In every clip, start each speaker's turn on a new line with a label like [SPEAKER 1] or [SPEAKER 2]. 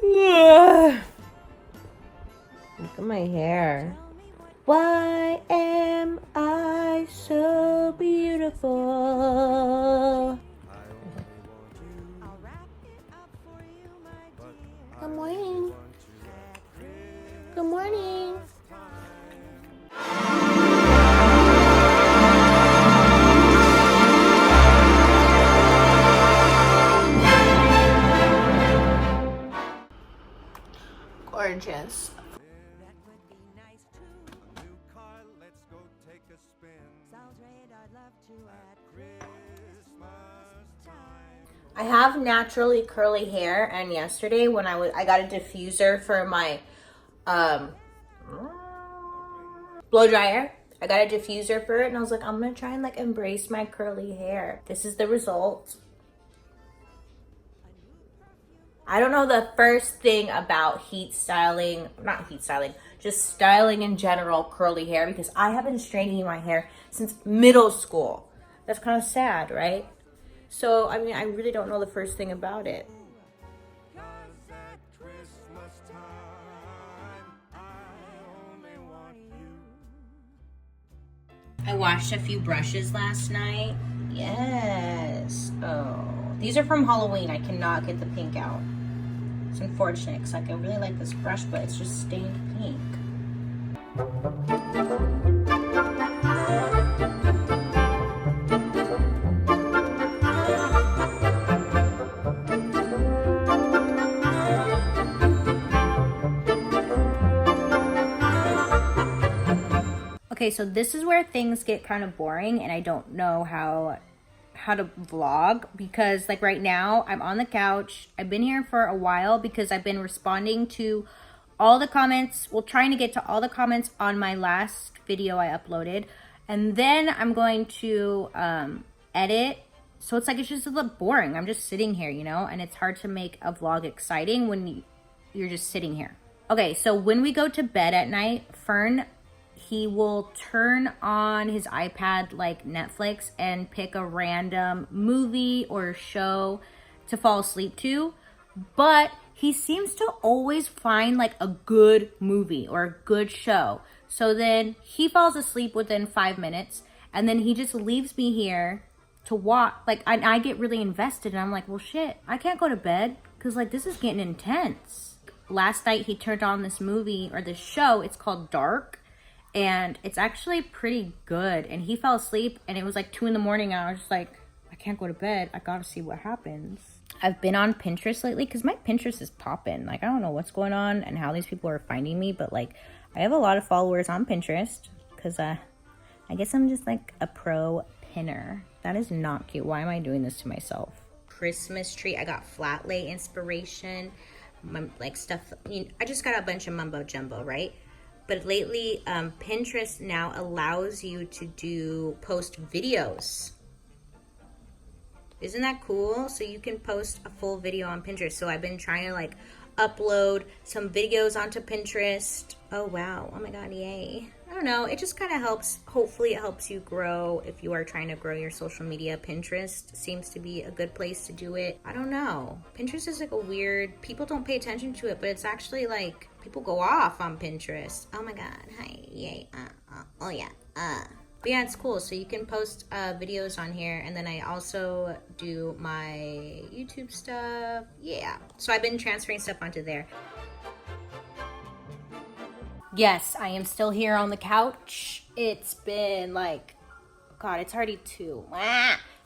[SPEAKER 1] Look at my hair. Why am I so beautiful? Good morning. Good morning. Gorgeous. I have naturally curly hair, and yesterday when I got a diffuser for my blow dryer. I got a diffuser for it, and I was like, I'm gonna try and like embrace my curly hair. This is the result. I don't know the first thing about just styling in general curly hair, because I have been straightening my hair since middle school. That's kind of sad, right? So, I mean, I really don't know the first thing about it. I washed a few brushes last night. Yes. Oh, these are from Halloween. I cannot get the pink out. It's unfortunate because like, I really like this brush, but it's just stained pink. Okay, so this is where things get kind of boring, and I don't know how to vlog, because like right now I'm on the couch. I've been here for a while because I've been responding to all the comments, trying to get to all the comments on my last video I uploaded, and then I'm going to edit. So it's like, it's just a little boring. I'm just sitting here, you know, and it's hard to make a vlog exciting when you're just sitting here. Okay, so when we go to bed at night, Fern, he will turn on his iPad like Netflix and pick a random movie or show to fall asleep to. But he seems to always find like a good movie or a good show. So then he falls asleep within 5 minutes, and then he just leaves me here to watch. Like I get really invested, and I'm like, well shit, I can't go to bed because like this is getting intense. Last night he turned on this movie or this show. It's called Dark. And it's actually pretty good. And he fell asleep, and it was like 2 in the morning. And I was just like, I can't go to bed. I gotta see what happens. I've been on Pinterest lately because my Pinterest is popping. Like, I don't know what's going on and how these people are finding me. But like, I have a lot of followers on Pinterest because I guess I'm just like a pro pinner. That is not cute. Why am I doing this to myself? Christmas tree. I got flat lay inspiration. Like stuff. I just got a bunch of mumbo jumbo, right? But lately, Pinterest now allows you to post videos. Isn't that cool? So you can post a full video on Pinterest. So I've been trying to like upload some videos onto Pinterest. Oh, wow. Oh my God, yay. I don't know. It just kind of helps. Hopefully it helps you grow if you are trying to grow your social media. Pinterest seems to be a good place to do it. I don't know. Pinterest is like a weird, people don't pay attention to it, but it's actually like, people go off on Pinterest. Oh my God. Hi. Yay. Oh yeah. But yeah, it's cool. So you can post videos on here. And then I also do my YouTube stuff. Yeah. So I've been transferring stuff onto there. Yes, I am still here on the couch. It's been like, God, it's already 2.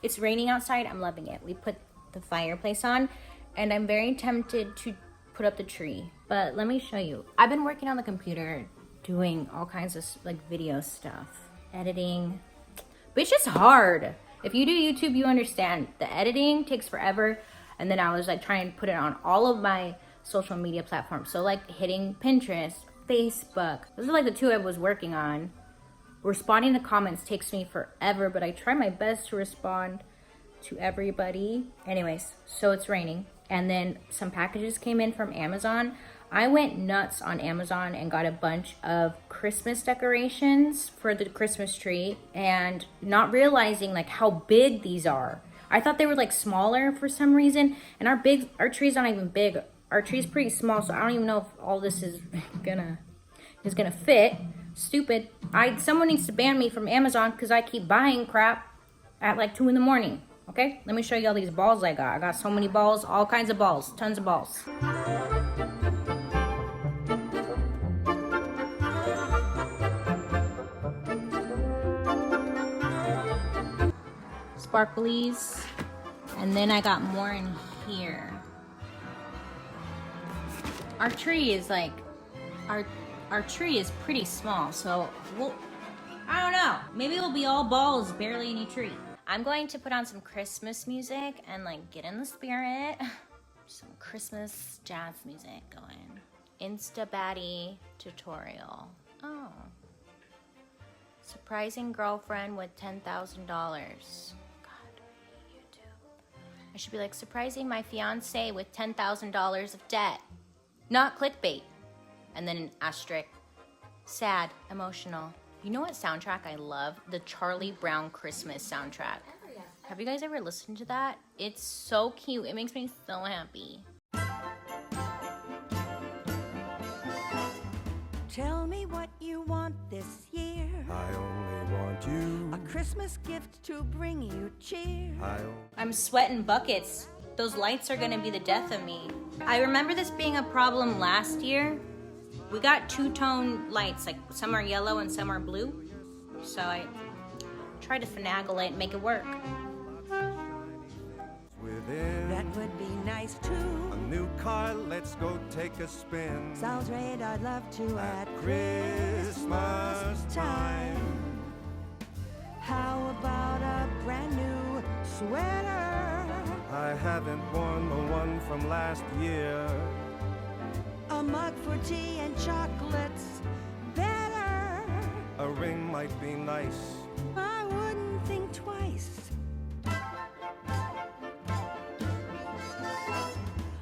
[SPEAKER 1] It's raining outside. I'm loving it. We put the fireplace on, and I'm very tempted to put up the tree. But let me show you. I've been working on the computer, doing all kinds of like video stuff, editing. But it's just hard. If you do YouTube, you understand. The editing takes forever. And then I was like trying to put it on all of my social media platforms. So like hitting Pinterest, Facebook. Those are like the 2 I was working on. Responding to comments takes me forever, but I try my best to respond to everybody. Anyways, so it's raining. And then some packages came in from Amazon. I went nuts on Amazon and got a bunch of Christmas decorations for the Christmas tree, and not realizing like how big these are. I thought they were like smaller for some reason, and our tree's not even big. our tree's pretty small, so I don't even know if all this is gonna fit. Stupid. Someone needs to ban me from Amazon because I keep buying crap at like 2 in the morning. Okay, let me show you all these balls I got. I got so many balls, all kinds of balls, tons of balls. Sparklies, and then I got more in here. Our tree is like, our tree is pretty small, so I don't know. Maybe it'll be all balls, barely any tree. I'm going to put on some Christmas music and like get in the spirit. Some Christmas jazz music going. Insta baddie tutorial. Oh. Surprising girlfriend with $10,000. God, YouTube. I should be like, surprising my fiance with $10,000 of debt. Not clickbait. And then an asterisk. Sad, emotional. You know what soundtrack I love? The Charlie Brown Christmas soundtrack. Have you guys ever listened to that? It's so cute. It makes me so happy.
[SPEAKER 2] Tell me what you want this year.
[SPEAKER 3] I only want you.
[SPEAKER 2] A Christmas gift to bring you cheer.
[SPEAKER 1] I'm sweating buckets. Those lights are gonna be the death of me. I remember this being a problem last year. We got two-tone lights, like some are yellow and some are blue. So I tried to finagle it and make it work.
[SPEAKER 2] That would be nice too.
[SPEAKER 3] A new car, let's go take a spin.
[SPEAKER 2] Sounds great, I'd love to
[SPEAKER 3] At Christmas time.
[SPEAKER 2] How about a brand new sweater?
[SPEAKER 3] I haven't worn the one from last year.
[SPEAKER 2] A mug for tea and chocolates, better.
[SPEAKER 3] A ring might be nice.
[SPEAKER 2] I wouldn't think twice.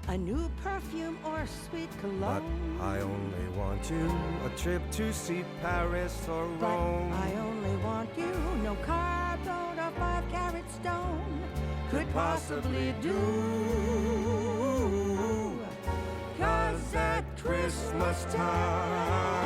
[SPEAKER 2] A new perfume or sweet
[SPEAKER 3] But
[SPEAKER 2] cologne.
[SPEAKER 3] I only want you. A trip to see Paris or
[SPEAKER 2] But
[SPEAKER 3] Rome.
[SPEAKER 2] I only want you. No carb, gold, or 5-carat stone could possibly do.
[SPEAKER 3] 'Cause at Christmas time